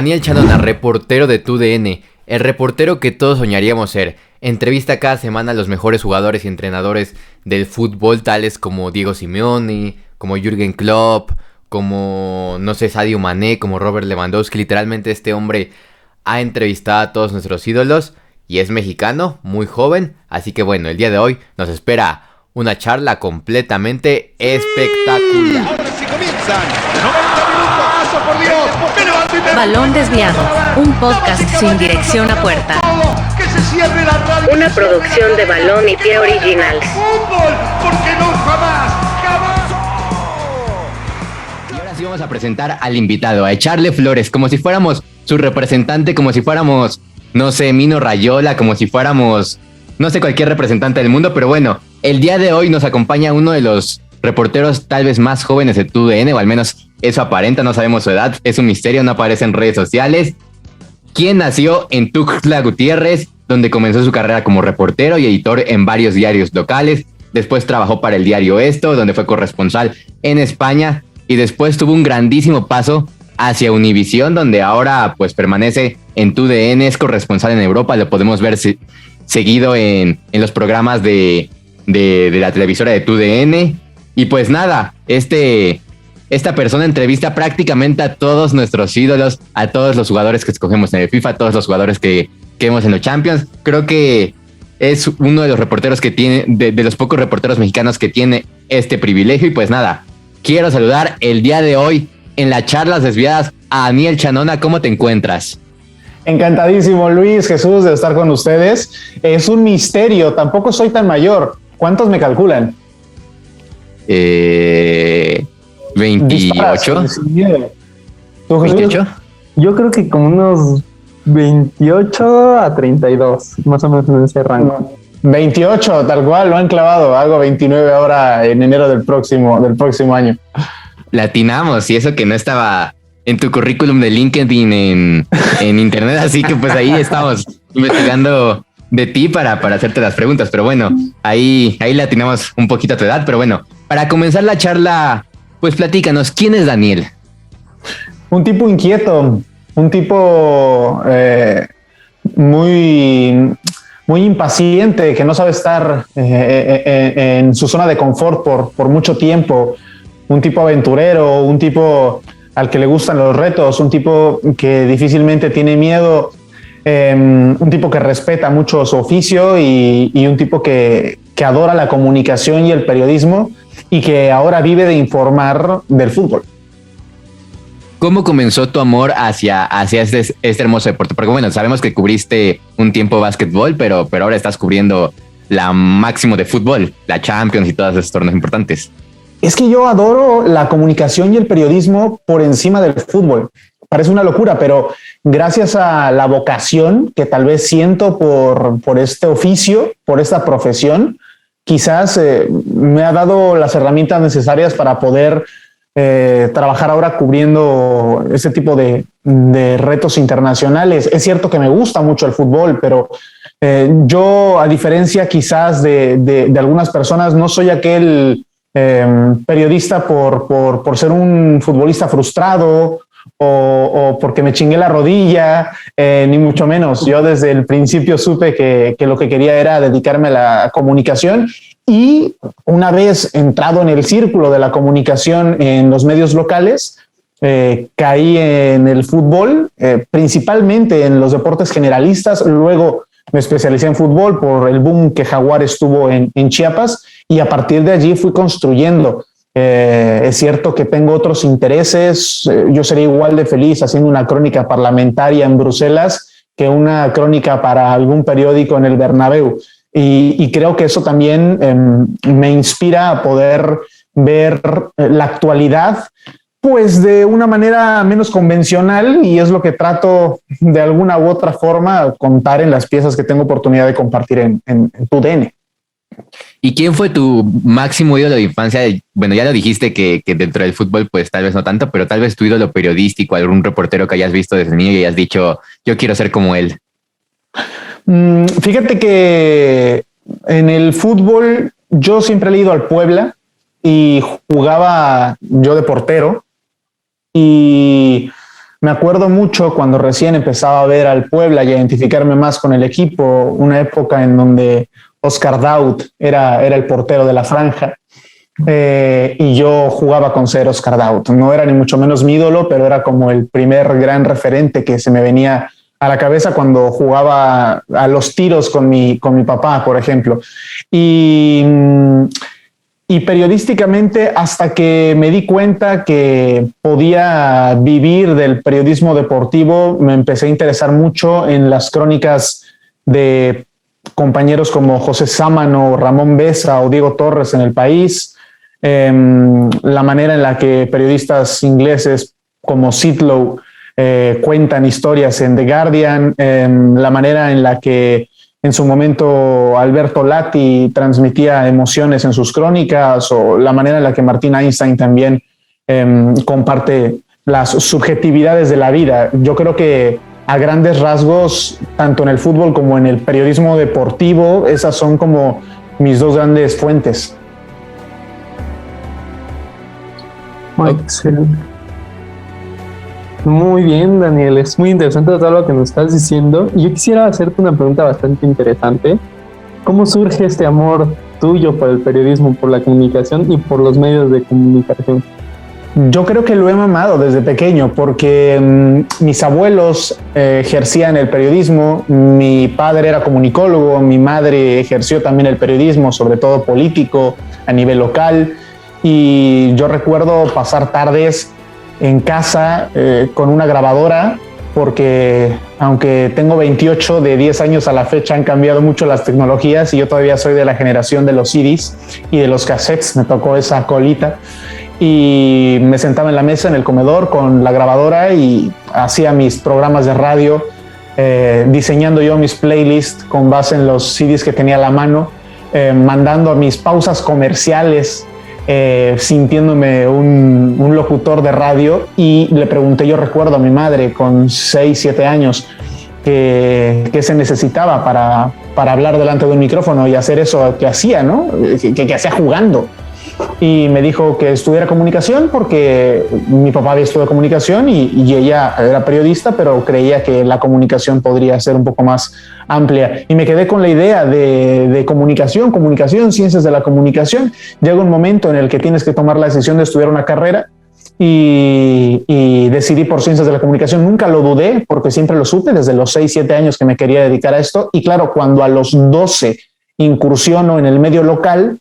Daniel Chanona, reportero de TUDN, el reportero que todos soñaríamos ser. Entrevista cada semana a los mejores jugadores y entrenadores del fútbol, tales como Diego Simeone, como Jürgen Klopp, como, no sé, Sadio Mané, como Robert Lewandowski. Literalmente este hombre ha entrevistado a todos nuestros ídolos y es mexicano, muy joven. Así que bueno, el día de hoy nos espera una charla completamente espectacular. Ahora sí comienzan 90 minutos, paso por Dios, me levanto y me... Balón Desviado, un podcast sin dirección a puerta. Que se cierre la radio. Una producción de Balón y Pie Originals. Fútbol, porque no jamás. Y ahora sí vamos a presentar al invitado, a echarle flores, como si fuéramos su representante, como si fuéramos, no sé, Mino Rayola, como si fuéramos, no sé, cualquier representante del mundo, pero bueno, el día de hoy nos acompaña uno de los reporteros tal vez más jóvenes de TUDN, o al menos eso aparenta, no sabemos su edad, es un misterio, no aparece en redes sociales. Quien nació en Tuxtla Gutiérrez, donde comenzó su carrera como reportero y editor en varios diarios locales. Después trabajó para el diario Esto, donde fue corresponsal en España. Y después tuvo un grandísimo paso hacia Univisión, donde ahora pues permanece en TUDN, es corresponsal en Europa. Lo podemos ver seguido en los programas de la televisora de TUDN. Y pues nada, esta persona entrevista prácticamente a todos nuestros ídolos, a todos los jugadores que escogemos en el FIFA, a todos los jugadores que vemos en los Champions. Creo que es uno de los reporteros que tiene, de los pocos reporteros mexicanos que tiene este privilegio. Y pues nada, quiero saludar el día de hoy en las charlas desviadas a Daniel Chanona. ¿Cómo te encuentras? Encantadísimo, Luis Jesús, de estar con ustedes. Es un misterio, tampoco soy tan mayor. ¿Cuántos me calculan? 28. ¿Tú, Jesús? 28. Yo creo que como unos 28 a 32, más o menos en ese rango. 28, tal cual, lo han clavado. Hago 29 ahora en enero del próximo año. Latinamos, y eso que no estaba en tu currículum de LinkedIn en internet, así que pues ahí estamos investigando de ti para hacerte las preguntas, pero bueno, ahí latinamos un poquito a tu edad, pero bueno, para comenzar la charla, pues platícanos, ¿quién es Daniel? Un tipo inquieto, un tipo muy impaciente, que no sabe estar en su zona de confort por mucho tiempo, un tipo aventurero, un tipo al que le gustan los retos, un tipo que difícilmente tiene miedo, un tipo que respeta mucho su oficio y un tipo que adora la comunicación y el periodismo y que ahora vive de informar del fútbol. ¿Cómo comenzó tu amor hacia este hermoso deporte? Porque bueno, sabemos que cubriste un tiempo básquetbol, pero ahora estás cubriendo la máximo de fútbol, la Champions y todos esos torneos importantes. Es que yo adoro la comunicación y el periodismo por encima del fútbol. Parece una locura, pero gracias a la vocación que tal vez siento por este oficio, por esta profesión, quizás me ha dado las herramientas necesarias para poder trabajar ahora cubriendo ese tipo de retos internacionales. Es cierto que me gusta mucho el fútbol, pero yo, a diferencia quizás de algunas personas, no soy aquel periodista por ser un futbolista frustrado o porque me chingué la rodilla, ni mucho menos. Yo desde el principio supe que lo que quería era dedicarme a la comunicación, y una vez entrado en el círculo de la comunicación en los medios locales, caí en el fútbol, principalmente en los deportes generalistas. Luego me especialicé en fútbol por el boom que Jaguares tuvo en Chiapas, y a partir de allí fui construyendo. Es cierto que tengo otros intereses. Yo sería igual de feliz haciendo una crónica parlamentaria en Bruselas que una crónica para algún periódico en el Bernabéu. Y creo que eso también me inspira a poder ver la actualidad pues de una manera menos convencional, y es lo que trato de alguna u otra forma contar en las piezas que tengo oportunidad de compartir en TUDN. ¿Y quién fue tu máximo ídolo de infancia? Bueno, ya lo dijiste que dentro del fútbol pues tal vez no tanto, pero tal vez tu ídolo periodístico, algún reportero que hayas visto desde niño y hayas dicho, yo quiero ser como él. Fíjate que en el fútbol yo siempre he ido al Puebla y jugaba yo de portero, y Me acuerdo mucho cuando recién empezaba a ver al Puebla y a identificarme más con el equipo, una época en donde Oscar Daut era el portero de la franja. Y yo jugaba con ser Oscar Daut. No era ni mucho menos mi ídolo, pero era como el primer gran referente que se me venía a la cabeza cuando jugaba a los tiros con mi papá, por ejemplo. Y periodísticamente, hasta que me di cuenta que podía vivir del periodismo deportivo, me empecé a interesar mucho en las crónicas de compañeros como José Sámano, Ramón Besa o Diego Torres en El País, la manera en la que periodistas ingleses como Sidlow cuentan historias en The Guardian, la manera en la que en su momento Alberto Latti transmitía emociones en sus crónicas, o la manera en la que Martín Einstein también comparte las subjetividades de la vida. Yo creo que a grandes rasgos, tanto en el fútbol como en el periodismo deportivo, esas son como mis dos grandes fuentes. Excelente. Muy bien, Daniel, es muy interesante todo lo que nos estás diciendo. Y yo quisiera hacerte una pregunta bastante interesante. ¿Cómo surge este amor tuyo por el periodismo, por la comunicación y por los medios de comunicación? Yo creo que lo he mamado desde pequeño porque mis abuelos ejercían el periodismo, mi padre era comunicólogo, mi madre ejerció también el periodismo, sobre todo político a nivel local, y yo recuerdo pasar tardes en casa con una grabadora, porque aunque tengo 28, de 10 años a la fecha han cambiado mucho las tecnologías y yo todavía soy de la generación de los CDs y de los cassettes, me tocó esa colita. Y me sentaba en la mesa en el comedor con la grabadora y hacía mis programas de radio, diseñando yo mis playlists con base en los CDs que tenía a la mano, mandando mis pausas comerciales, sintiéndome un locutor de radio. Y le pregunté, yo recuerdo a mi madre con 6, 7 años, qué se necesitaba para hablar delante de un micrófono y hacer eso que hacía, ¿no? Que hacía jugando. Y me dijo que estudiara comunicación porque mi papá había estudiado comunicación y ella era periodista, pero creía que la comunicación podría ser un poco más amplia. Y me quedé con la idea de comunicación, ciencias de la comunicación. Llega un momento en el que tienes que tomar la decisión de estudiar una carrera y decidí por ciencias de la comunicación. Nunca lo dudé porque siempre lo supe desde los 6, 7 años que me quería dedicar a esto. Y claro, cuando a los 12 incursiono en el medio local,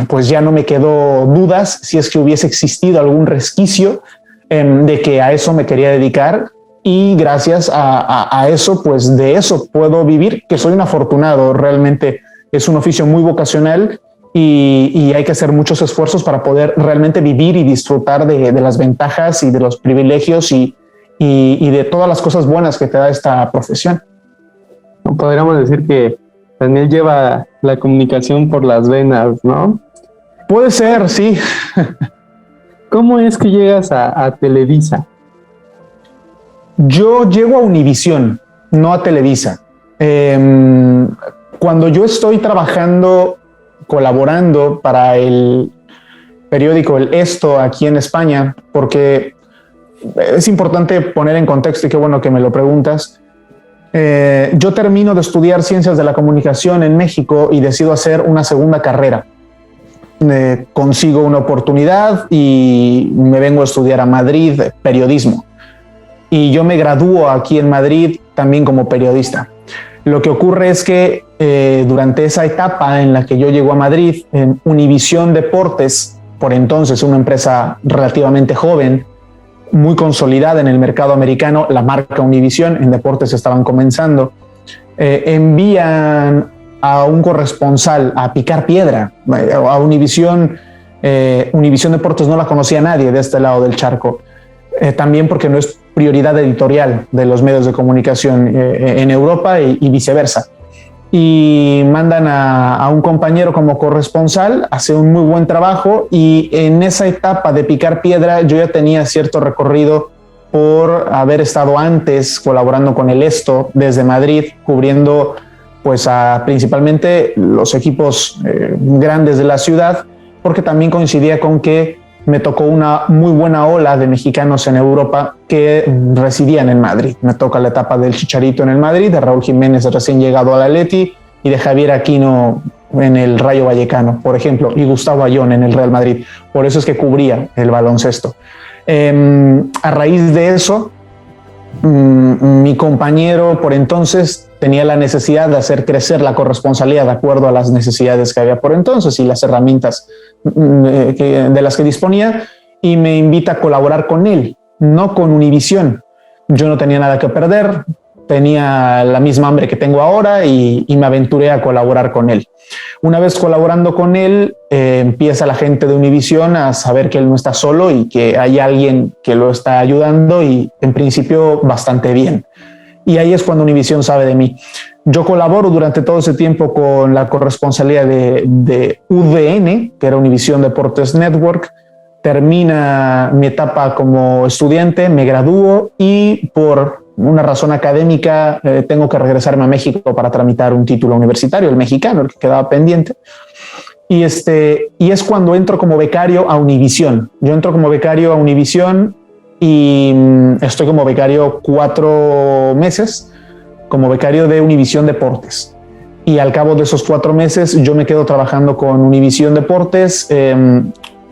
pues ya no me quedó dudas si es que hubiese existido algún resquicio de que a eso me quería dedicar, y gracias a eso, pues de eso puedo vivir, que soy un afortunado. Realmente es un oficio muy vocacional y hay que hacer muchos esfuerzos para poder realmente vivir y disfrutar de las ventajas y de los privilegios y de todas las cosas buenas que te da esta profesión. Podríamos decir que Daniel lleva la comunicación por las venas, ¿no? Puede ser, sí. ¿Cómo es que llegas a Televisa? Yo llego a Univisión, no a Televisa. Cuando yo estoy trabajando, colaborando para el periódico El Esto aquí en España, porque es importante poner en contexto, y qué bueno que me lo preguntas. Yo termino de estudiar ciencias de la comunicación en México y decido hacer una segunda carrera. Consigo una oportunidad y me vengo a estudiar a Madrid periodismo. Y yo me gradúo aquí en Madrid también como periodista. Lo que ocurre es que durante esa etapa en la que yo llego a Madrid, en Univisión Deportes, por entonces una empresa relativamente joven, muy consolidada en el mercado americano, la marca Univisión, en deportes estaban comenzando, envían a un corresponsal a picar piedra a Univisión. Univisión Deportes no la conocía nadie de este lado del charco, también porque no es prioridad editorial de los medios de comunicación en Europa y viceversa. Y mandan a un compañero como corresponsal, hace un muy buen trabajo, y en esa etapa de picar piedra yo ya tenía cierto recorrido por haber estado antes colaborando con El Esto desde Madrid, cubriendo pues principalmente los equipos grandes de la ciudad, porque también coincidía con que me tocó una muy buena ola de mexicanos en Europa que residían en Madrid. Me toca la etapa del Chicharito en el Madrid, de Raúl Jiménez recién llegado al Atleti y de Javier Aquino en el Rayo Vallecano, por ejemplo, y Gustavo Ayón en el Real Madrid. Por eso es que cubría el baloncesto. A raíz de eso, mi compañero por entonces tenía la necesidad de hacer crecer la corresponsalía de acuerdo a las necesidades que había por entonces y las herramientas de las que disponía, y me invita a colaborar con él, no con Univisión. Yo no tenía nada que perder, tenía la misma hambre que tengo ahora y me aventuré a colaborar con él. Una vez colaborando con él, empieza la gente de Univisión a saber que él no está solo y que hay alguien que lo está ayudando, y en principio bastante bien. Y ahí es cuando Univisión sabe de mí. Yo colaboro durante todo ese tiempo con la corresponsalía de UDN, que era Univisión Deportes Network. Termina mi etapa como estudiante, me gradúo y por una razón académica tengo que regresarme a México para tramitar un título universitario, el mexicano, el que quedaba pendiente. Y es cuando entro como becario a Univisión. Yo entro como becario a Univisión y estoy como becario 4 meses, como becario de Univisión Deportes. Y al cabo de esos 4 meses yo me quedo trabajando con Univisión Deportes.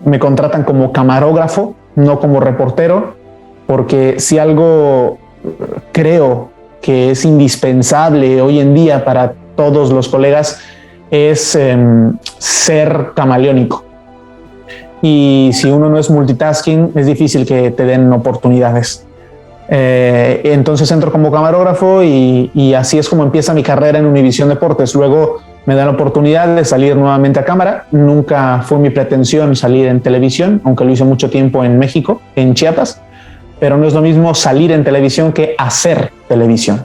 Me contratan como camarógrafo, no como reportero, porque si algo creo que es indispensable hoy en día para todos los colegas es ser camaleónico. Y si uno no es multitasking, es difícil que te den oportunidades. Entonces entro como camarógrafo y así es como empieza mi carrera en Univisión Deportes. Luego me dan la oportunidad de salir nuevamente a cámara. Nunca fue mi pretensión salir en televisión, aunque lo hice mucho tiempo en México, en Chiapas, pero no es lo mismo salir en televisión que hacer televisión.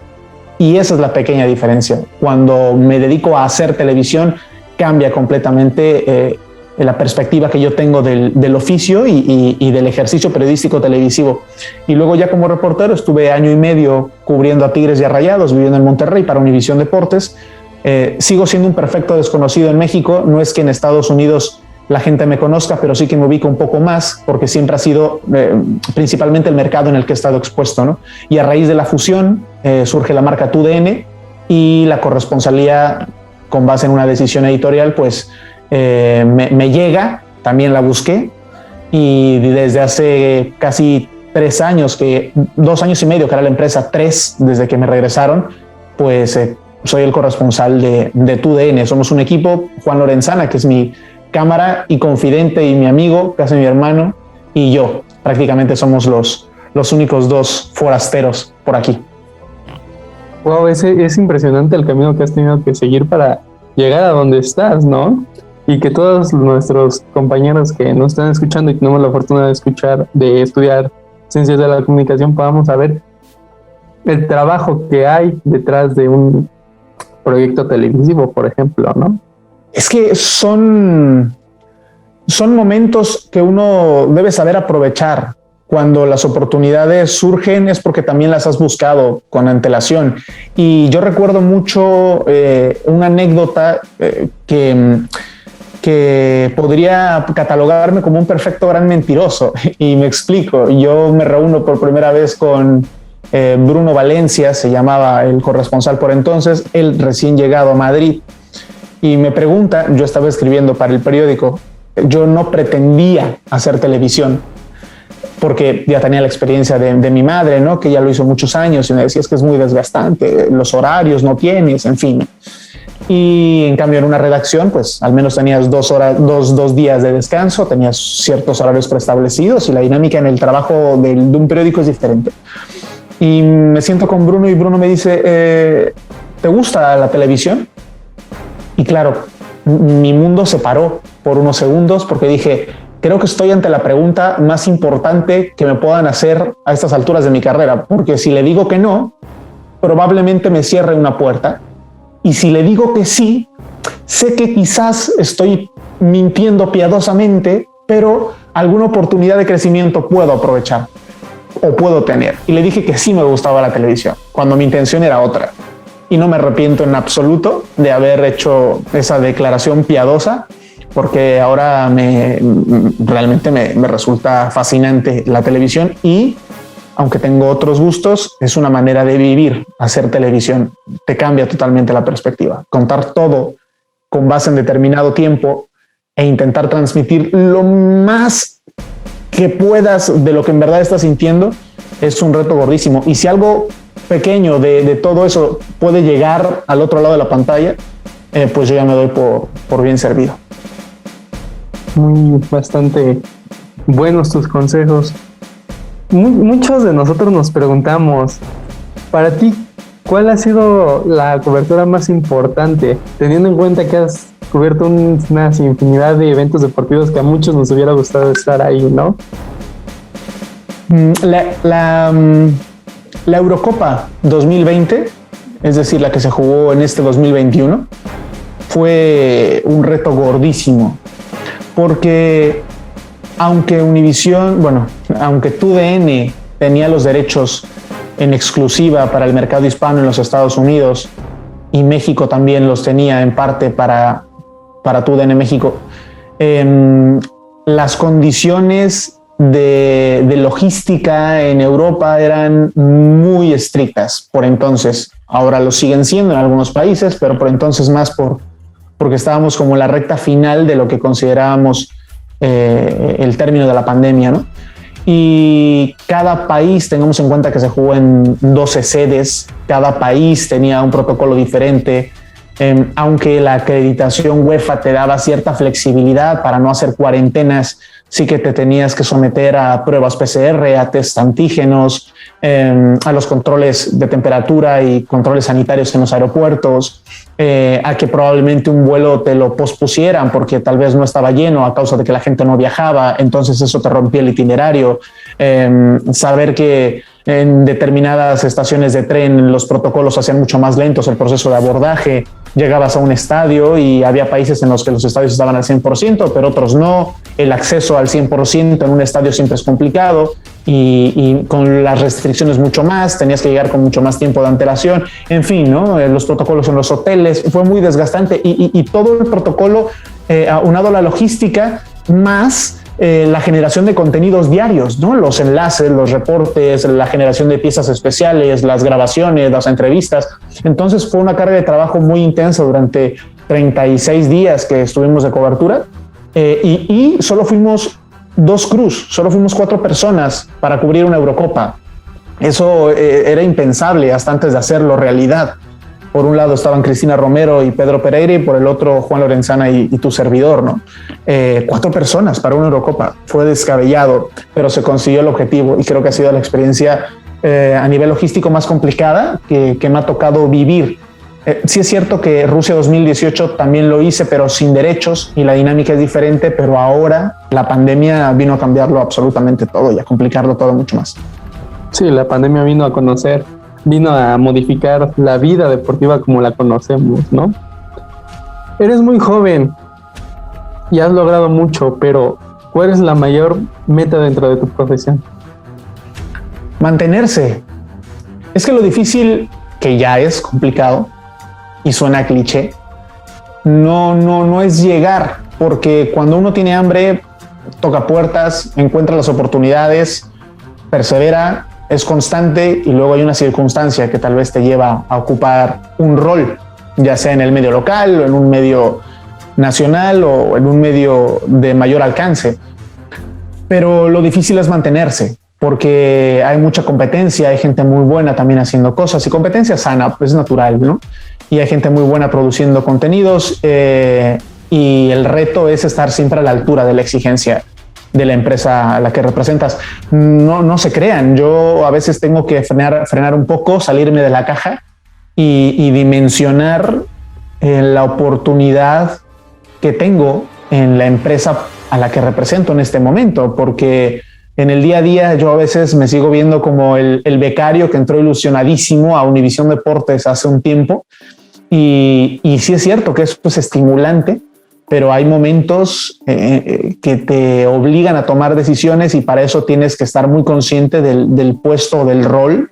Y esa es la pequeña diferencia. Cuando me dedico a hacer televisión, cambia completamente la perspectiva que yo tengo del oficio y del ejercicio periodístico televisivo. Y luego ya como reportero estuve 1 año y medio cubriendo a Tigres y a Rayados, viviendo en Monterrey para Univisión Deportes. Sigo siendo un perfecto desconocido en México. No es que en Estados Unidos la gente me conozca, pero sí que me ubico un poco más porque siempre ha sido principalmente el mercado en el que he estado expuesto, ¿no? Y a raíz de la fusión surge la marca TUDN y la corresponsalía, con base en una decisión editorial, pues me llega, también la busqué, y desde hace casi 3 años, 2 años y medio que era la empresa, 3 desde que me regresaron, pues soy el corresponsal de TUDN. Somos un equipo, Juan Lorenzana, que es mi cámara y confidente y mi amigo, casi mi hermano, y yo. Prácticamente somos los únicos 2 forasteros por aquí. Wow, es impresionante el camino que has tenido que seguir para llegar a donde estás, ¿no? Y que todos nuestros compañeros que nos están escuchando y que tenemos la fortuna de estudiar ciencias de la comunicación, podamos saber el trabajo que hay detrás de un proyecto televisivo, por ejemplo, ¿no? Es que son momentos que uno debe saber aprovechar. Cuando las oportunidades surgen es porque también las has buscado con antelación. Y yo recuerdo mucho una anécdota que podría catalogarme como un perfecto gran mentiroso. Y me explico. Yo me reúno por primera vez con Bruno Valencia, se llamaba el corresponsal por entonces, él recién llegado a Madrid, y me pregunta, yo estaba escribiendo para el periódico, yo no pretendía hacer televisión, porque ya tenía la experiencia de mi madre, ¿no? Que ya lo hizo muchos años y me decía, es que es muy desgastante, los horarios no tienes, en fin. Y en cambio en una redacción, pues al menos tenías 2 días de descanso, tenías ciertos horarios preestablecidos y la dinámica en el trabajo de un periódico es diferente. Y me siento con Bruno y Bruno me dice, ¿te gusta la televisión? Y claro, mi mundo se paró por unos segundos porque dije, creo que estoy ante la pregunta más importante que me puedan hacer a estas alturas de mi carrera, porque si le digo que no, probablemente me cierre una puerta. Y si le digo que sí, sé que quizás estoy mintiendo piadosamente, pero alguna oportunidad de crecimiento puedo aprovechar o puedo tener. Y le dije que sí me gustaba la televisión, cuando mi intención era otra. Y no me arrepiento en absoluto de haber hecho esa declaración piadosa, porque ahora realmente me resulta fascinante la televisión y aunque tengo otros gustos, es una manera de vivir. Hacer televisión te cambia totalmente la perspectiva. Contar todo con base en determinado tiempo e intentar transmitir lo más que puedas de lo que en verdad estás sintiendo es un reto gordísimo. Y si algo pequeño de todo eso puede llegar al otro lado de la pantalla, pues yo ya me doy por bien servido. Bastante buenos tus consejos. Muchos de nosotros nos preguntamos, para ti, ¿cuál ha sido la cobertura más importante? Teniendo en cuenta que has cubierto una infinidad de eventos deportivos que a muchos nos hubiera gustado estar ahí, ¿no? La Eurocopa 2020, es decir, la que se jugó en este 2021, fue un reto gordísimo, porque aunque aunque TUDN tenía los derechos en exclusiva para el mercado hispano en los Estados Unidos y México también los tenía en parte para TUDN México, las condiciones de logística en Europa eran muy estrictas por entonces. Ahora lo siguen siendo en algunos países, pero por entonces más porque estábamos como en la recta final de lo que considerábamos el término de la pandemia, ¿no? Y cada país, tengamos en cuenta que se jugó en 12 sedes, cada país tenía un protocolo diferente, aunque la acreditación UEFA te daba cierta flexibilidad para no hacer cuarentenas, sí que te tenías que someter a pruebas PCR, a test antígenos, a los controles de temperatura y controles sanitarios en los aeropuertos, a que probablemente un vuelo te lo pospusieran porque tal vez no estaba lleno a causa de que la gente no viajaba, entonces eso te rompía el itinerario, saber que en determinadas estaciones de tren los protocolos hacían mucho más lentos el proceso de abordaje, llegabas a un estadio y había países en los que los estadios estaban al 100%, pero otros no, el acceso al 100% en un estadio siempre es complicado y con las restricciones mucho más, tenías que llegar con mucho más tiempo de antelación, en fin, ¿no? Los protocolos en los hoteles, fue muy desgastante y todo el protocolo aunado a la logística más la generación de contenidos diarios, ¿no? Los enlaces, los reportes, la generación de piezas especiales, las grabaciones, las entrevistas. Entonces fue una carga de trabajo muy intensa durante 36 días que estuvimos de cobertura y solo fuimos 2 crews, solo fuimos 4 personas para cubrir una Eurocopa. Eso era impensable hasta antes de hacerlo realidad. Por un lado estaban Cristina Romero y Pedro Pereira y por el otro Juan Lorenzana y tu servidor, ¿no? 4 personas para una Eurocopa. Fue descabellado, pero se consiguió el objetivo y creo que ha sido la experiencia a nivel logístico más complicada que me ha tocado vivir. Sí es cierto que Rusia 2018 también lo hice, pero sin derechos y la dinámica es diferente, pero ahora la pandemia vino a cambiarlo absolutamente todo y a complicarlo todo mucho más. Sí, la pandemia vino a modificar la vida deportiva como la conocemos, ¿no? Eres muy joven y has logrado mucho, pero ¿cuál es la mayor meta dentro de tu profesión? Mantenerse. Es que lo difícil, que ya es complicado y suena cliché, no es llegar, porque cuando uno tiene hambre, toca puertas, encuentra las oportunidades, persevera, es constante y luego hay una circunstancia que tal vez te lleva a ocupar un rol, ya sea en el medio local o en un medio nacional o en un medio de mayor alcance. Pero lo difícil es mantenerse, porque hay mucha competencia, hay gente muy buena también haciendo cosas y competencia sana, pues es natural, ¿no? Y hay gente muy buena produciendo contenidos y el reto es estar siempre a la altura de la exigencia de la empresa a la que representas. No se crean, yo a veces tengo que frenar un poco, salirme de la caja y dimensionar la oportunidad que tengo en la empresa a la que represento en este momento, porque en el día a día yo a veces me sigo viendo como el becario que entró ilusionadísimo a Univisión Deportes hace un tiempo y sí es cierto que eso es estimulante, pero hay momentos que te obligan a tomar decisiones y para eso tienes que estar muy consciente del puesto, del rol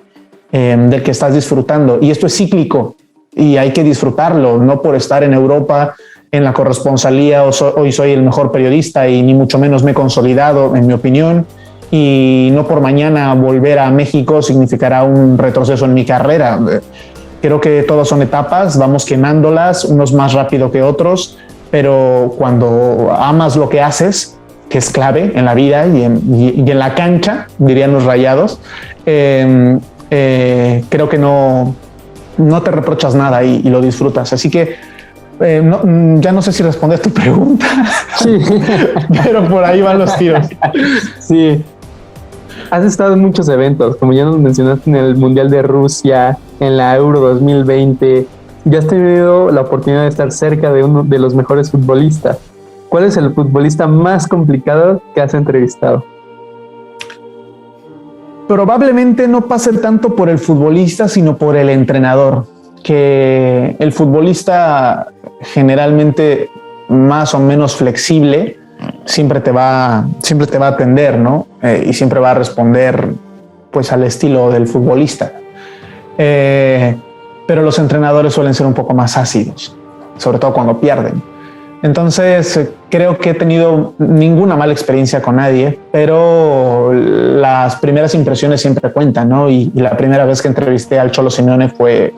del que estás disfrutando. Y esto es cíclico y hay que disfrutarlo, no por estar en Europa en la corresponsalía hoy soy el mejor periodista y ni mucho menos me he consolidado, en mi opinión, y no por mañana volver a México significará un retroceso en mi carrera. Creo que todas son etapas, vamos quemándolas, unos más rápido que otros, pero cuando amas lo que haces, que es clave en la vida y en la cancha, dirían los Rayados, creo que no te reprochas nada y lo disfrutas. Así que ya no sé si respondí a tu pregunta, sí. Pero por ahí van los tiros. Sí. Has estado en muchos eventos, como ya nos mencionaste, en el Mundial de Rusia, en la Euro 2020. Ya has tenido la oportunidad de estar cerca de uno de los mejores futbolistas. ¿Cuál es el futbolista más complicado que has entrevistado? Probablemente no pase tanto por el futbolista, sino por el entrenador, que el futbolista generalmente más o menos flexible siempre te va a atender, ¿no? Y siempre va a responder pues al estilo del futbolista. Pero los entrenadores suelen ser un poco más ácidos, sobre todo cuando pierden. Entonces creo que he tenido ninguna mala experiencia con nadie, pero las primeras impresiones siempre cuentan, ¿no? Y la primera vez que entrevisté al Cholo Simeone fue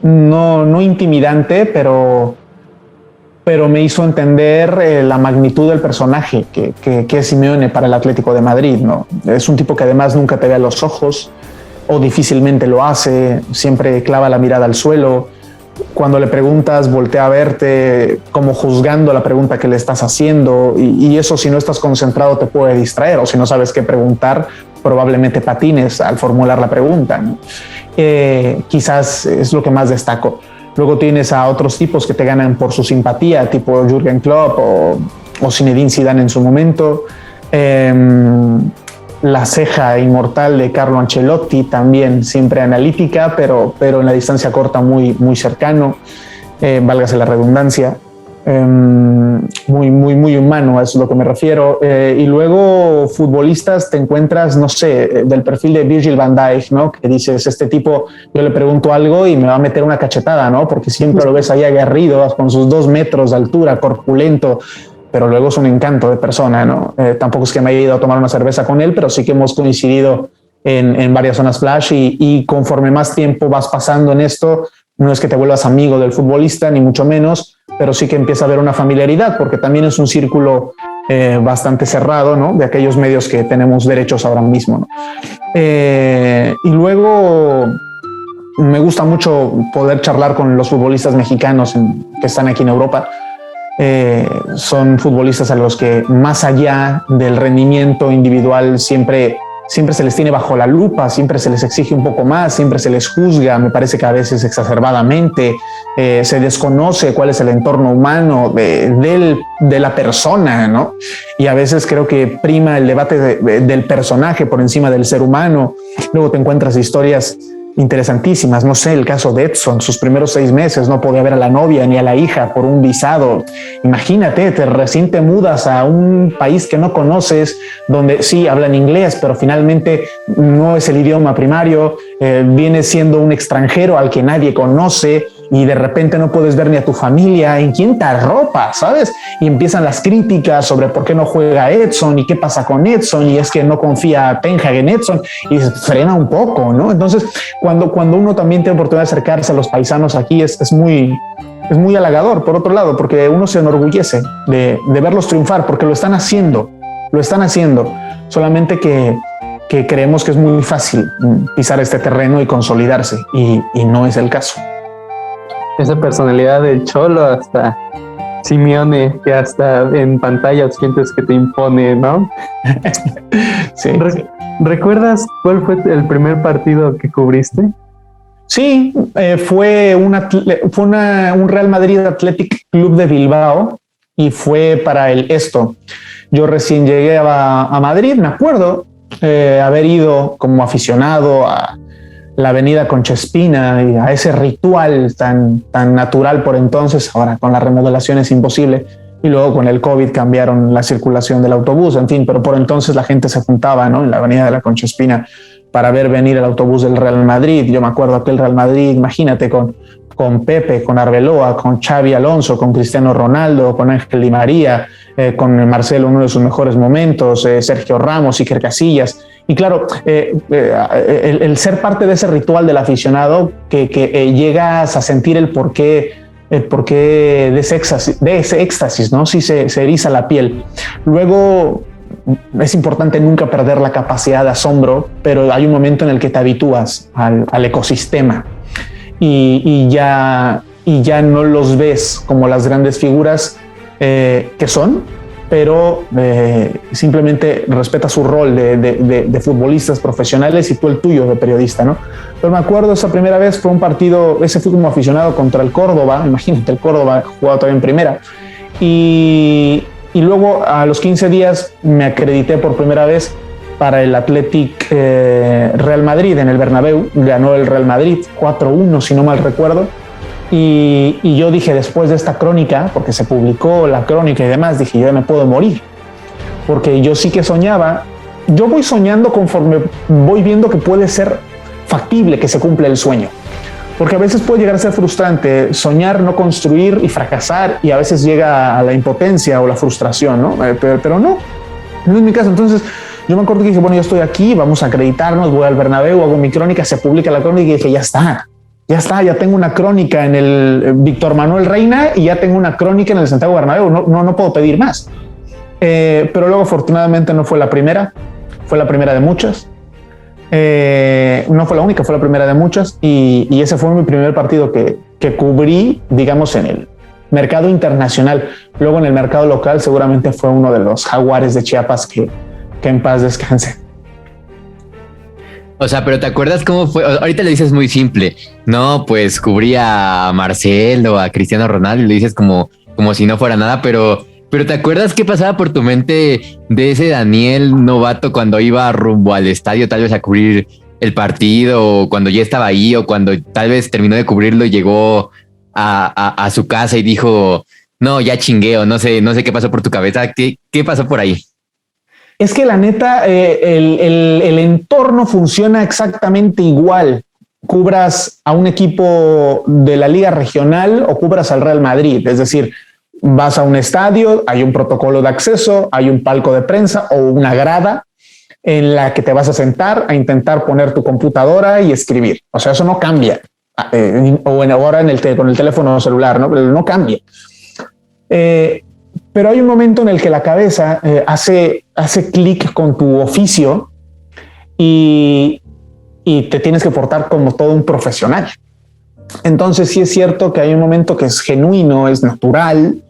no intimidante, pero me hizo entender la magnitud del personaje que es Simeone para el Atlético de Madrid, ¿no? Es un tipo que además nunca te ve a los ojos o difícilmente lo hace, siempre clava la mirada al suelo. Cuando le preguntas, voltea a verte como juzgando la pregunta que le estás haciendo y eso, si no estás concentrado, te puede distraer, o si no sabes qué preguntar, probablemente patines al formular la pregunta, ¿no? Quizás es lo que más destaco. Luego tienes a otros tipos que te ganan por su simpatía, tipo Jürgen Klopp o Zinedine Zidane en su momento. La ceja inmortal de Carlo Ancelotti, también siempre analítica, pero en la distancia corta muy, muy cercano, válgase la redundancia, muy, muy, muy humano, a eso es lo que me refiero. Y luego futbolistas te encuentras, no sé, del perfil de Virgil van Dijk, ¿no? Que dices, este tipo, yo le pregunto algo y me va a meter una cachetada, ¿no? Porque siempre lo ves ahí aguerrido, con sus 2 metros de altura, corpulento, pero luego es un encanto de persona, ¿no? Tampoco es que me haya ido a tomar una cerveza con él, pero sí que hemos coincidido en varias zonas flash y conforme más tiempo vas pasando en esto, no es que te vuelvas amigo del futbolista, ni mucho menos, pero sí que empieza a haber una familiaridad, porque también es un círculo bastante cerrado, ¿no? De aquellos medios que tenemos derechos ahora mismo, ¿no? Y luego me gusta mucho poder charlar con los futbolistas mexicanos que están aquí en Europa. Son futbolistas a los que, más allá del rendimiento individual, siempre se les tiene bajo la lupa, siempre se les exige un poco más, siempre se les juzga, me parece que a veces exacerbadamente, se desconoce cuál es el entorno humano de la persona, ¿no? Y a veces creo que prima el debate del personaje por encima del ser humano. Luego te encuentras historias interesantísimas, no sé, el caso de Edson, sus primeros 6 meses no podía ver a la novia ni a la hija por un visado. Imagínate, recién te mudas a un país que no conoces, donde sí hablan inglés, pero finalmente no es el idioma primario, vienes siendo un extranjero al que nadie conoce y de repente no puedes ver ni a tu familia. ¿En quién te arropas? ¿Sabes? Y empiezan las críticas sobre por qué no juega Edson y qué pasa con Edson, y es que no confía Ten Hag en Edson, y dices, frena un poco, ¿no? Entonces, cuando uno también tiene oportunidad de acercarse a los paisanos aquí, es muy halagador, por otro lado, porque uno se enorgullece de verlos triunfar, porque lo están haciendo, solamente que creemos que es muy fácil pisar este terreno y consolidarse, y no es el caso. Esa personalidad del Cholo, hasta Simeone, que hasta en pantalla sientes que te impone, ¿no? Sí. ¿Recuerdas cuál fue el primer partido que cubriste? Sí, fue un Real Madrid Athletic Club de Bilbao y fue para el Esto. Yo recién llegué a Madrid, me acuerdo haber ido como aficionado a la avenida Concha Espina y a ese ritual tan natural por entonces. Ahora con la remodelación es imposible, y luego con el COVID cambiaron la circulación del autobús, en fin, pero por entonces la gente se juntaba, ¿no?, en la avenida de la Concha Espina para ver venir el autobús del Real Madrid. Yo me acuerdo aquel Real Madrid, imagínate, con con Pepe, con Arbeloa, con Xavi Alonso, con Cristiano Ronaldo, con Ángel Di María, con Marcelo en uno de sus mejores momentos, Sergio Ramos, Iker Casillas. Y claro, el ser parte de ese ritual del aficionado que llegas a sentir el porqué de ese éxtasis, ¿no? Sí, se eriza la piel. Luego es importante nunca perder la capacidad de asombro, pero hay un momento en el que te habitúas al ecosistema y ya no los ves como las grandes figuras que son, pero simplemente respeta su rol de futbolistas profesionales y tú el tuyo de periodista, ¿no? Pero me acuerdo esa primera vez fue un partido, ese fui como aficionado contra el Córdoba, imagínate, el Córdoba jugaba todavía en primera, y luego a los 15 días me acredité por primera vez para el Athletic Real Madrid en el Bernabéu. Ganó el Real Madrid 4-1, si no mal recuerdo. Y yo dije, después de esta crónica, porque se publicó la crónica y demás, dije, yo ya me puedo morir. Porque yo sí que soñaba. Yo voy soñando conforme voy viendo que puede ser factible que se cumpla el sueño. Porque a veces puede llegar a ser frustrante soñar, no construir y fracasar, y a veces llega a la impotencia o la frustración, ¿no? Pero no es mi caso. Entonces yo me acuerdo que dije, bueno, yo estoy aquí, vamos a acreditarnos, voy al Bernabéu, hago mi crónica, se publica la crónica y dije, ya está, ya tengo una crónica en el Víctor Manuel Reina y ya tengo una crónica en el Santiago Bernabéu, no puedo pedir más. Pero luego afortunadamente no fue la primera, fue la primera de muchas. No fue la única, fue la primera de muchas y ese fue mi primer partido que cubrí, digamos, en el mercado internacional. Luego en el mercado local seguramente fue uno de los Jaguares de Chiapas que en paz descanse. O sea, pero ¿te acuerdas cómo fue? Ahorita le dices muy simple. No, pues cubrí a Marcelo, a Cristiano Ronaldo y le dices como si no fuera nada, pero ¿te acuerdas qué pasaba por tu mente de ese Daniel novato cuando iba rumbo al estadio tal vez a cubrir el partido, o cuando ya estaba ahí, o cuando tal vez terminó de cubrirlo y llegó a su casa y dijo, no, ya chingueo, no sé qué pasó por tu cabeza? ¿Qué pasó por ahí? Es que la neta, el entorno funciona exactamente igual. Cubras a un equipo de la Liga Regional o cubras al Real Madrid. Es decir, vas a un estadio, hay un protocolo de acceso, hay un palco de prensa o una grada en la que te vas a sentar a intentar poner tu computadora y escribir. O sea, eso no cambia. O ahora con el teléfono celular, ¿no? Pero no cambia. Pero hay un momento en el que la cabeza hace clic con tu oficio y te tienes que portar como todo un profesional. Entonces sí es cierto que hay un momento que es genuino, es natural,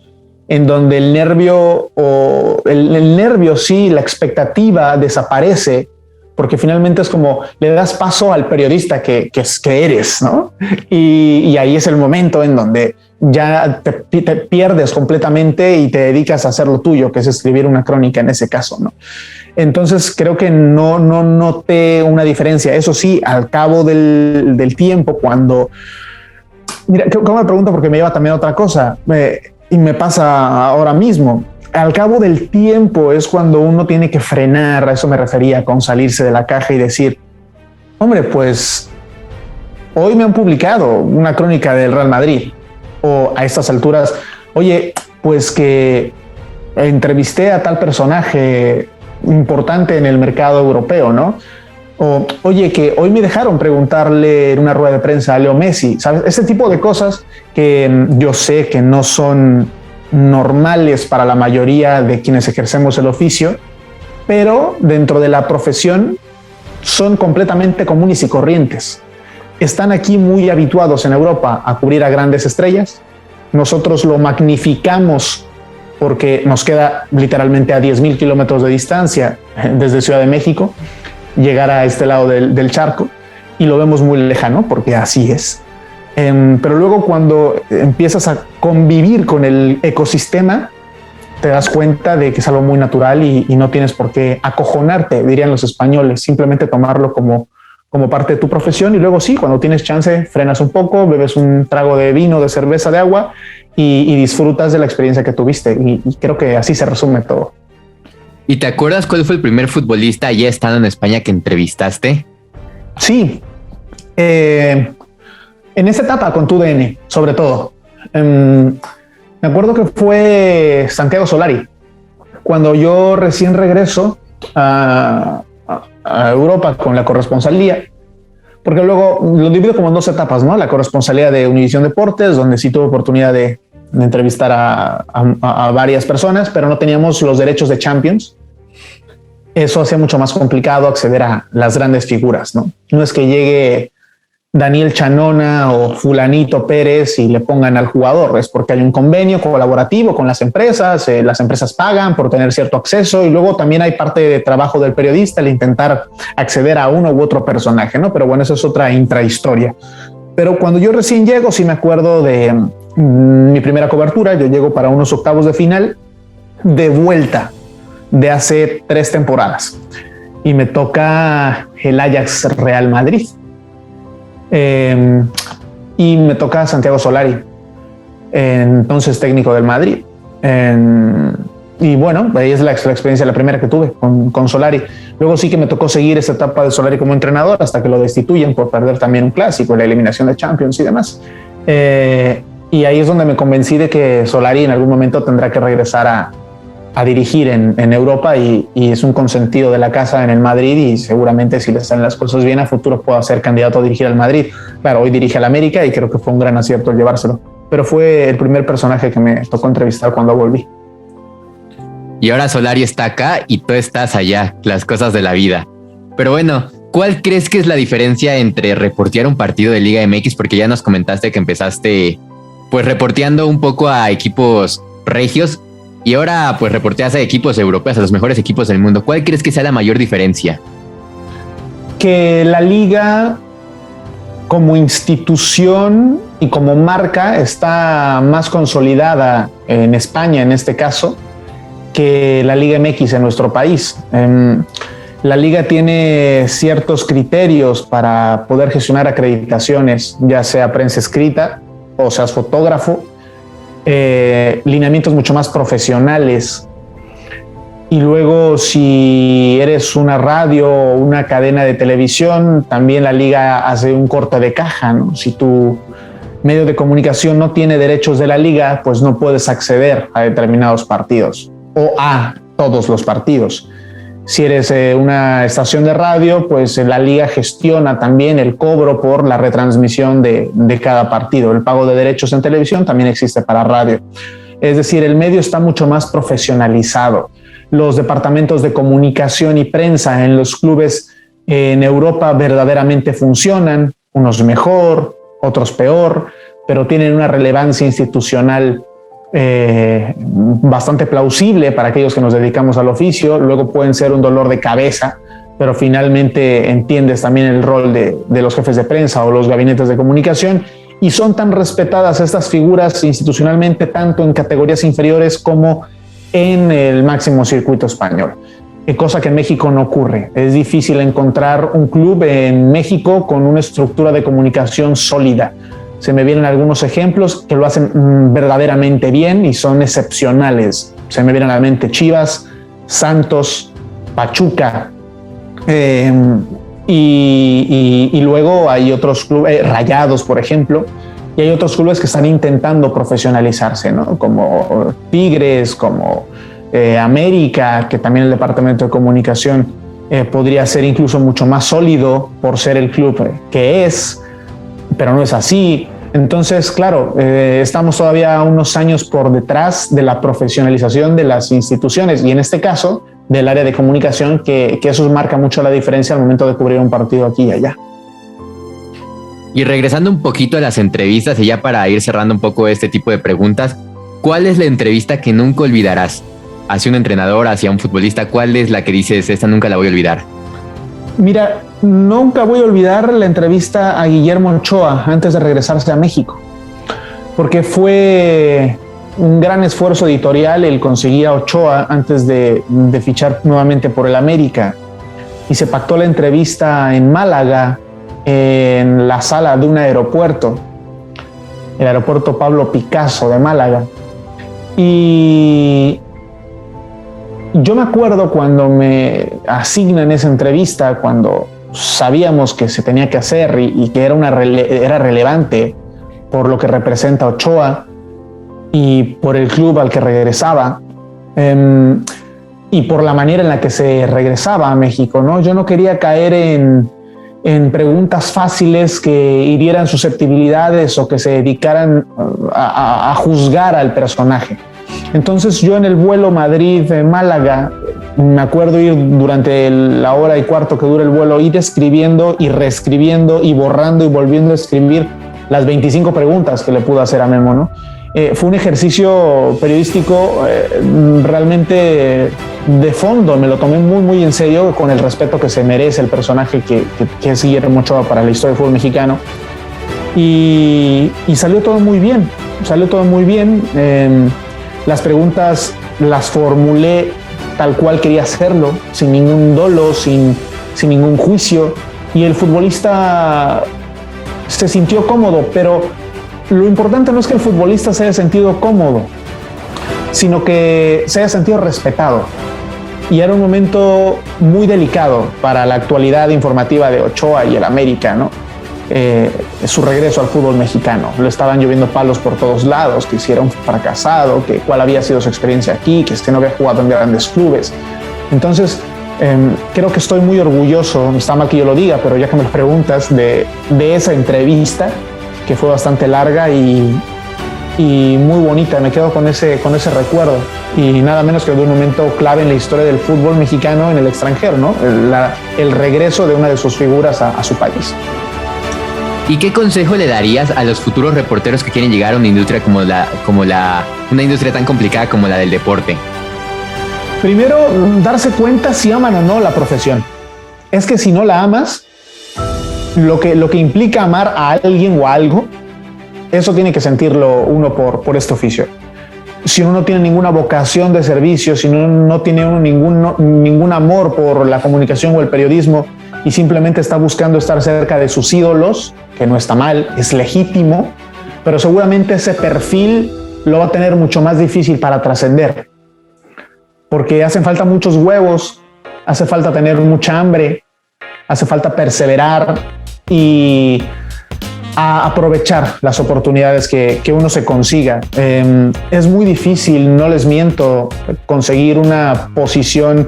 en donde el nervio sí, la expectativa desaparece, porque finalmente es como le das paso al periodista que eres, ¿no? Y ahí es el momento en donde ya te pierdes completamente y te dedicas a hacer lo tuyo, que es escribir una crónica en ese caso, ¿no? Entonces creo que no noté una diferencia. Eso sí, al cabo del tiempo, cuando... Mira, ¿cómo me pregunto? Porque me lleva también a otra cosa y me pasa ahora mismo. Al cabo del tiempo es cuando uno tiene que frenar, a eso me refería, con salirse de la caja y decir, hombre, pues hoy me han publicado una crónica del Real Madrid, o a estas alturas, oye, pues que entrevisté a tal personaje importante en el mercado europeo, ¿no? O, oye, que hoy me dejaron preguntarle en una rueda de prensa a Leo Messi, ¿sabes? Ese tipo de cosas que yo sé que no son normales para la mayoría de quienes ejercemos el oficio, pero dentro de la profesión son completamente comunes y corrientes. Están aquí muy habituados en Europa a cubrir a grandes estrellas. Nosotros lo magnificamos porque nos queda literalmente a 10,000 kilómetros de distancia desde Ciudad de México llegar a este lado del charco, y lo vemos muy lejano porque así es. Pero luego cuando empiezas a convivir con el ecosistema, te das cuenta de que es algo muy natural y no tienes por qué acojonarte, dirían los españoles, simplemente tomarlo como parte de tu profesión. Y luego sí, cuando tienes chance, frenas un poco, bebes un trago de vino, de cerveza, de agua y disfrutas de la experiencia que tuviste. Y creo que así se resume todo. ¿Y te acuerdas cuál fue el primer futbolista ya estando en España que entrevistaste? Sí. En esa etapa con TUDN, sobre todo. Me acuerdo que fue Santiago Solari. Cuando yo recién regreso a Europa con la corresponsalía, porque luego lo divido como en dos etapas, ¿no? La corresponsalía de Univisión Deportes, donde sí tuve oportunidad de entrevistar a varias personas, pero no teníamos los derechos de Champions. Eso hacía mucho más complicado acceder a las grandes figuras, ¿no? No es que llegue Daniel Chanona o fulanito Pérez y le pongan al jugador, es porque hay un convenio colaborativo con las empresas pagan por tener cierto acceso y luego también hay parte de trabajo del periodista el intentar acceder a uno u otro personaje, ¿no? Pero bueno, eso es otra intrahistoria. Pero cuando yo recién llego, sí me acuerdo de mi primera cobertura, yo llego para unos octavos de final de vuelta de hace 3 temporadas y me toca el Ajax Real Madrid. Y me toca Santiago Solari, entonces técnico del Madrid. Y bueno, ahí es la experiencia, la primera que tuve con Solari. Luego sí que me tocó seguir esa etapa de Solari como entrenador hasta que lo destituyen por perder también un clásico, la eliminación de Champions y demás. Y ahí es donde me convencí de que Solari en algún momento tendrá que regresar a dirigir en Europa y es un consentido de la casa en el Madrid y seguramente si le salen las cosas bien a futuro pueda ser candidato a dirigir al Madrid. Claro, hoy dirige al América y creo que fue un gran acierto el llevárselo, pero fue el primer personaje que me tocó entrevistar cuando volví. Y ahora Solari está acá y tú estás allá, las cosas de la vida. Pero bueno, ¿cuál crees que es la diferencia entre reportear un partido de Liga MX? Porque ya nos comentaste que empezaste pues reporteando un poco a equipos regios y ahora pues reporteas a equipos europeos, a los mejores equipos del mundo. ¿Cuál crees que sea la mayor diferencia? Que la liga como institución y como marca está más consolidada en España en este caso que la Liga MX en nuestro país. La liga tiene ciertos criterios para poder gestionar acreditaciones, ya sea prensa escrita o seas fotógrafo, lineamientos mucho más profesionales. Y luego si eres una radio o una cadena de televisión, también la liga hace un corte de caja, ¿no? Si tu medio de comunicación no tiene derechos de la liga, pues no puedes acceder a determinados partidos o a todos los partidos. Si eres una estación de radio, pues la liga gestiona también el cobro por la retransmisión de cada partido. El pago de derechos en televisión también existe para radio. Es decir, el medio está mucho más profesionalizado. Los departamentos de comunicación y prensa en los clubes en Europa verdaderamente funcionan, unos mejor, otros peor, pero tienen una relevancia institucional bastante plausible para aquellos que nos dedicamos al oficio. Luego pueden ser un dolor de cabeza, pero finalmente entiendes también el rol de los jefes de prensa o los gabinetes de comunicación y son tan respetadas estas figuras institucionalmente tanto en categorías inferiores como en el máximo circuito español, cosa que en México no ocurre. Es difícil encontrar un club en México con una estructura de comunicación sólida. Se me vienen algunos ejemplos que lo hacen verdaderamente bien y son excepcionales. Se me vienen a la mente Chivas, Santos, Pachuca, y luego hay otros clubes, Rayados, por ejemplo, y hay otros clubes que están intentando profesionalizarse, ¿no? Como Tigres, como América, que también el departamento de comunicación podría ser incluso mucho más sólido por ser el club que es, pero no es así. Entonces, claro, estamos todavía unos años por detrás de la profesionalización de las instituciones y en este caso del área de comunicación, que eso marca mucho la diferencia al momento de cubrir un partido aquí y allá. Y regresando un poquito a las entrevistas y ya para ir cerrando un poco este tipo de preguntas, ¿cuál es la entrevista que nunca olvidarás? Hacia un entrenador, hacia un futbolista, ¿cuál es la que dices, esta nunca la voy a olvidar? Mira, nunca voy a olvidar la entrevista a Guillermo Ochoa antes de regresarse a México, porque fue un gran esfuerzo editorial el conseguir a Ochoa antes de fichar nuevamente por el América, y se pactó la entrevista en Málaga, en la sala de un aeropuerto, el aeropuerto Pablo Picasso de Málaga. Y yo me acuerdo cuando me asignan esa entrevista, cuando sabíamos que se tenía que hacer y que era relevante por lo que representa Ochoa y por el club al que regresaba, y por la manera en la que se regresaba a México, ¿no? Yo no quería caer en preguntas fáciles que hirieran susceptibilidades o que se dedicaran a juzgar al personaje. Entonces yo en el vuelo Madrid-Málaga, me acuerdo ir durante la hora y cuarto que dura el vuelo, ir escribiendo y reescribiendo y borrando y volviendo a escribir las 25 preguntas que le pude hacer a Memo, ¿no? Fue un ejercicio periodístico realmente de fondo. Me lo tomé muy, muy en serio, con el respeto que se merece el personaje que es Guillermo Ochoa para la historia del fútbol mexicano. Y salió todo muy bien. Las preguntas las formulé tal cual quería hacerlo, sin ningún dolo, sin ningún juicio. Y el futbolista se sintió cómodo, pero lo importante no es que el futbolista se haya sentido cómodo, sino que se haya sentido respetado. Y era un momento muy delicado para la actualidad informativa de Ochoa y el América, ¿no? Su regreso al fútbol mexicano. Lo estaban lloviendo palos por todos lados, que si era un fracasado, que cuál había sido su experiencia aquí, que no había jugado en grandes clubes. Entonces, creo que estoy muy orgulloso, está mal que yo lo diga, pero ya que me lo preguntas, de esa entrevista, que fue bastante larga y muy bonita. Me quedo con ese recuerdo, y nada menos que de un momento clave en la historia del fútbol mexicano en el extranjero, ¿no? El regreso de una de sus figuras a su país. ¿Y qué consejo le darías a los futuros reporteros que quieren llegar a una industria una industria tan complicada como la del deporte? Primero, darse cuenta si aman o no la profesión. Es que si no la amas, lo que implica amar a alguien o a algo, eso tiene que sentirlo uno por este oficio. Si uno no tiene ninguna vocación de servicio, si uno no tiene ningún amor por la comunicación o el periodismo, y simplemente está buscando estar cerca de sus ídolos, que no está mal, es legítimo, pero seguramente ese perfil lo va a tener mucho más difícil para trascender, porque hacen falta muchos huevos, hace falta tener mucha hambre, hace falta perseverar y a aprovechar las oportunidades que uno se consiga. Es muy difícil, no les miento, conseguir una posición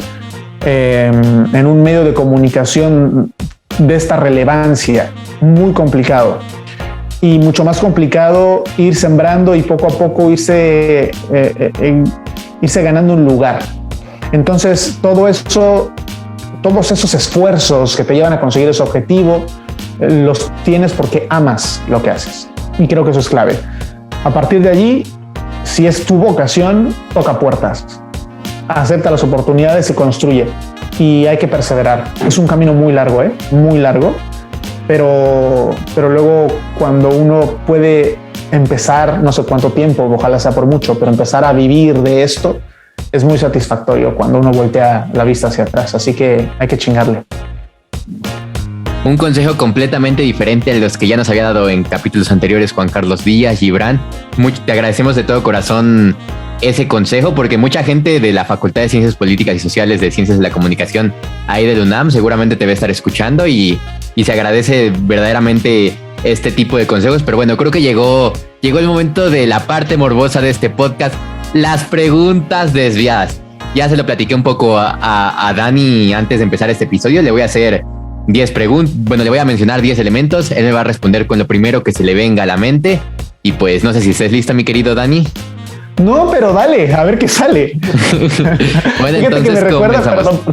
en un medio de comunicación de esta relevancia. Muy complicado, y mucho más complicado ir sembrando y poco a poco irse ganando un lugar. Entonces todos esos esfuerzos que te llevan a conseguir ese objetivo los tienes porque amas lo que haces, y creo que eso es clave. A partir de allí, si es tu vocación, toca puertas, acepta las oportunidades y construye, y hay que perseverar. Es un camino muy largo, muy largo, pero luego cuando uno puede empezar, no sé cuánto tiempo, ojalá sea por mucho, pero empezar a vivir de esto es muy satisfactorio cuando uno voltea la vista hacia atrás, así que hay que chingarle. Un consejo completamente diferente a los que ya nos había dado en capítulos anteriores Juan Carlos Díaz, Gibran. Te agradecemos de todo corazón ese consejo, porque mucha gente de la Facultad de Ciencias Políticas y Sociales de Ciencias de la Comunicación ahí del UNAM seguramente te va a estar escuchando, y se agradece verdaderamente este tipo de consejos. Pero bueno, creo que llegó el momento de la parte morbosa de este podcast, las preguntas desviadas. Ya se lo platiqué un poco a Dani antes de empezar este episodio. Le voy a hacer 10 preguntas, le voy a mencionar 10 elementos, él me va a responder con lo primero que se le venga a la mente, y pues no sé si estés lista, mi querido Dani. No, pero dale, a ver qué sale. Bueno, fíjate entonces que me recuerda,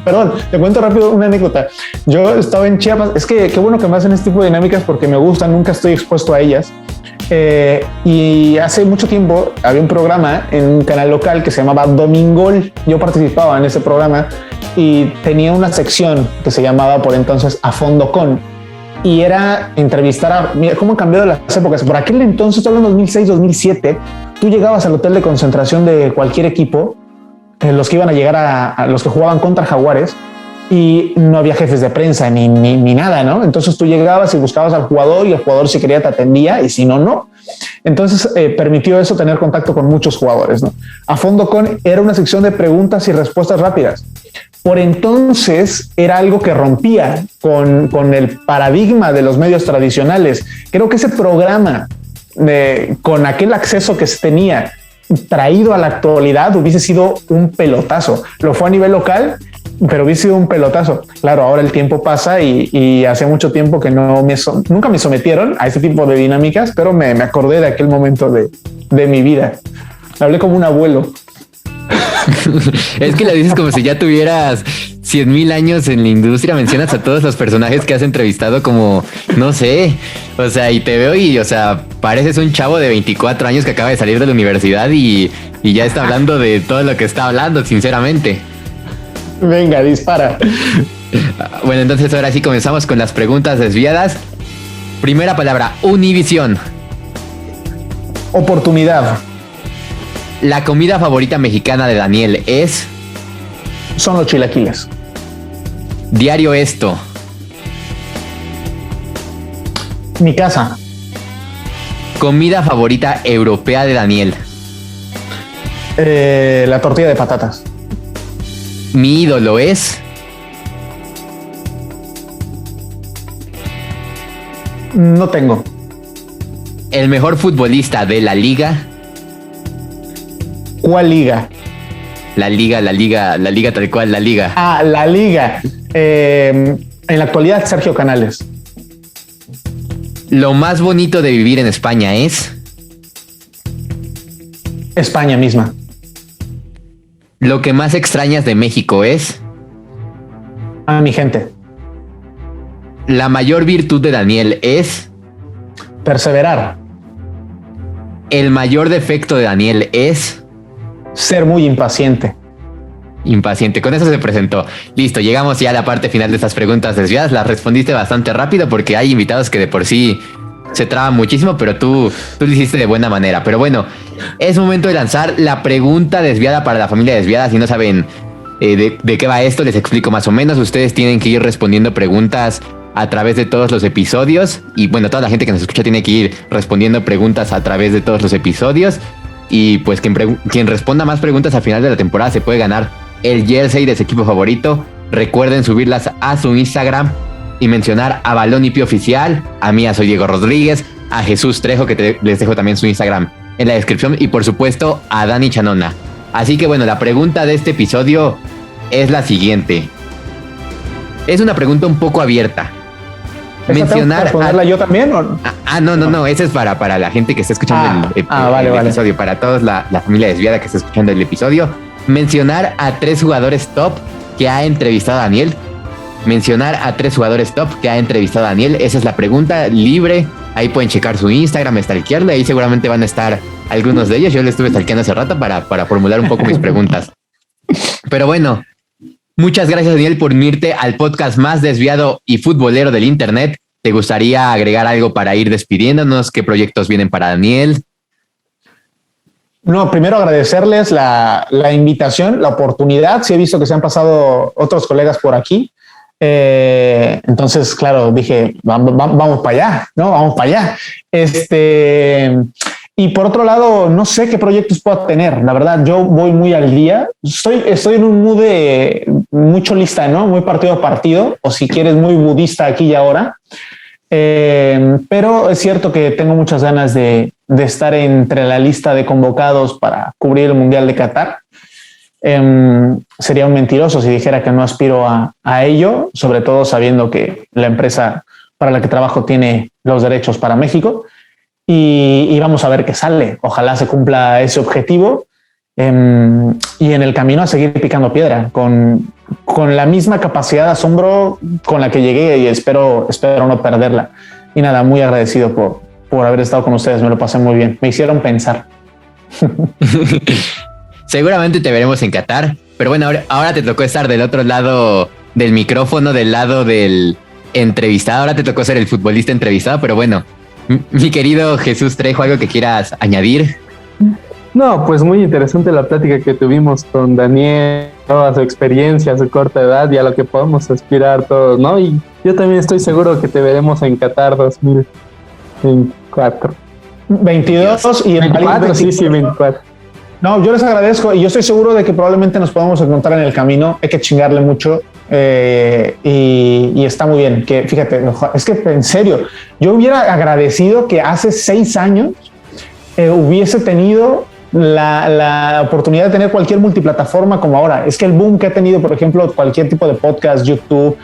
perdón, te cuento rápido una anécdota. Yo estaba en Chiapas, es que qué bueno que me hacen este tipo de dinámicas porque me gustan, nunca estoy expuesto a ellas. Y hace mucho tiempo había un programa en un canal local que se llamaba Domingol. Yo participaba en ese programa y tenía una sección que se llamaba por entonces A Fondo Con, y era entrevistar mira cómo han cambiado las épocas. Por aquel entonces, estoy hablando de 2006, 2007, tú llegabas al hotel de concentración de cualquier equipo, los que iban a llegar a los que jugaban contra Jaguares, y no había jefes de prensa ni nada, ¿no? Entonces tú llegabas y buscabas al jugador, y el jugador, si quería, te atendía, y si no, no. Entonces permitió eso tener contacto con muchos jugadores, ¿no? A Fondo Con era una sección de preguntas y respuestas rápidas. por entonces era algo que rompía con el paradigma de los medios tradicionales. Creo que ese programa, con aquel acceso que se tenía, traído a la actualidad, hubiese sido un pelotazo. Lo fue a nivel local, pero hubiese sido un pelotazo. Claro, ahora el tiempo pasa y hace mucho tiempo que nunca me sometieron a ese tipo de dinámicas, pero me acordé de aquel momento de mi vida. Hablé como un abuelo. Es que lo dices como si ya tuvieras 100,000 años en la industria, mencionas a todos los personajes que has entrevistado como, no sé, o sea, y te veo y, o sea, pareces un chavo de 24 años que acaba de salir de la universidad y ya está hablando de todo lo que está hablando, sinceramente. Venga, dispara. Bueno, entonces ahora sí comenzamos con las preguntas desviadas. Primera palabra, Univisión. Oportunidad. La comida favorita mexicana de Daniel es... Son los chilaquiles. Diario esto. Mi casa. Comida favorita europea de Daniel. La tortilla de patatas. Mi ídolo es... No tengo. El mejor futbolista de la liga. ¿Cuál liga? La liga tal cual, la liga. Ah, la liga. En la actualidad, Sergio Canales. Lo más bonito de vivir en España es... España misma. Lo que más extrañas de México es... A mi gente. La mayor virtud de Daniel es... Perseverar. El mayor defecto de Daniel es... Ser muy impaciente. Impaciente. Con eso se presentó. Listo, llegamos ya a la parte final de estas preguntas desviadas. Las respondiste bastante rápido porque hay invitados que de por sí se traban muchísimo, pero tú lo hiciste de buena manera. Pero bueno, es momento de lanzar la pregunta desviada para la familia desviada. Si no saben de qué va esto, les explico más o menos. Ustedes tienen que ir respondiendo preguntas a través de todos los episodios. Y bueno, toda la gente que nos escucha tiene que ir respondiendo preguntas a través de todos los episodios. Y pues quien responda más preguntas al final de la temporada se puede ganar el jersey de su equipo favorito. Recuerden subirlas a su Instagram y mencionar a Balón y Pío Oficial, a mí, soy Diego Rodríguez, a Jesús Trejo, que les dejo también su Instagram en la descripción, y por supuesto a Dani Chanona. Así que bueno, la pregunta de este episodio es la siguiente. Es una pregunta un poco abierta. Mencionar ¿responderla yo también? ¿O? No, esa es para la gente que está escuchando el episodio, para todos la familia desviada que está escuchando el episodio. Mencionar a 3 jugadores top que ha entrevistado a Daniel. Esa es la pregunta libre. Ahí pueden checar su Instagram, stalkearlo. Ahí seguramente van a estar algunos de ellos. Yo le estuve stalkeando hace rato para formular un poco mis preguntas. Pero bueno, muchas gracias, Daniel, por unirte al podcast más desviado y futbolero del internet. ¿Te gustaría agregar algo para ir despidiéndonos? ¿Qué proyectos vienen para Daniel? No, primero agradecerles la invitación, la oportunidad. Sí he visto que se han pasado otros colegas por aquí. Entonces, claro, dije, vamos para allá, ¿no? Vamos para allá. Y por otro lado, no sé qué proyectos puedo tener. La verdad, yo voy muy al día. Estoy en un mood de mucho lista, ¿no? Muy partido a partido, o si quieres, muy budista aquí y ahora. Pero es cierto que tengo muchas ganas de estar entre la lista de convocados para cubrir el Mundial de Qatar. Sería un mentiroso si dijera que no aspiro a ello, sobre todo sabiendo que la empresa para la que trabajo tiene los derechos para México. Y vamos a ver qué sale. Ojalá se cumpla ese objetivo, y en el camino a seguir picando piedra con la misma capacidad de asombro con la que llegué, y espero no perderla. Y nada, muy agradecido por haber estado con ustedes. Me lo pasé muy bien. Me hicieron pensar. Seguramente te veremos en Qatar, pero bueno, ahora te tocó estar del otro lado del micrófono, del lado del entrevistado. Ahora te tocó ser el futbolista entrevistado, pero bueno, mi querido Jesús Trejo, ¿algo que quieras añadir? No, pues muy interesante la plática que tuvimos con Daniel, toda su experiencia, su corta edad y a lo que podemos aspirar todos, ¿no? Y yo también estoy seguro que te veremos en Qatar 2024. 22 y en 24, París sí, 24. No, yo les agradezco y yo estoy seguro de que probablemente nos podamos encontrar en el camino. Hay que chingarle mucho y está muy bien. Que fíjate, es que en serio, yo hubiera agradecido que hace 6 años hubiese tenido la oportunidad de tener cualquier multiplataforma como ahora. Es que el boom que ha tenido, por ejemplo, cualquier tipo de podcast, YouTube,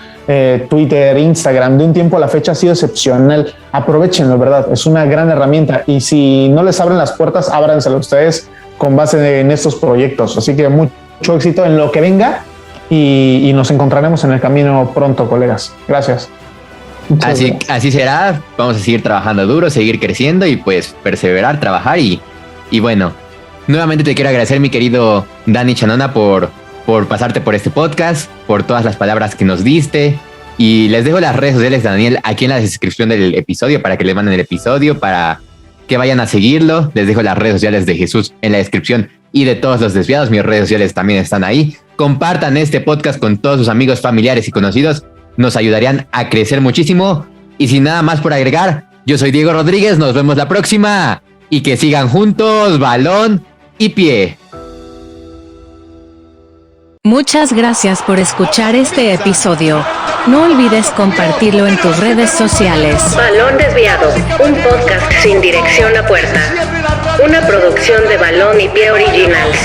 Twitter, Instagram, de un tiempo a la fecha ha sido excepcional. Aprovechenlo, ¿verdad? Es una gran herramienta y si no les abren las puertas, ábranselo ustedes con base en estos proyectos. Así que mucho éxito en lo que venga y nos encontraremos en el camino pronto, colegas. Gracias. Así será. Vamos a seguir trabajando duro, seguir creciendo y pues perseverar, trabajar y bueno. Nuevamente te quiero agradecer, mi querido Dani Chanona, por pasarte por este podcast, por todas las palabras que nos diste. Y les dejo las redes sociales de Daniel aquí en la descripción del episodio para que le manden el episodio, para que vayan a seguirlo. Les dejo las redes sociales de Jesús en la descripción y de todos los desviados. Mis redes sociales también están ahí. Compartan este podcast con todos sus amigos, familiares y conocidos. Nos ayudarían a crecer muchísimo. Y sin nada más por agregar, yo soy Diego Rodríguez. Nos vemos la próxima. Y que sigan juntos, balón y pie. Muchas gracias por escuchar este episodio. No olvides compartirlo en tus redes sociales. Balón Desviado, un podcast sin dirección a puerta. Una producción de Balón y Pie Originals.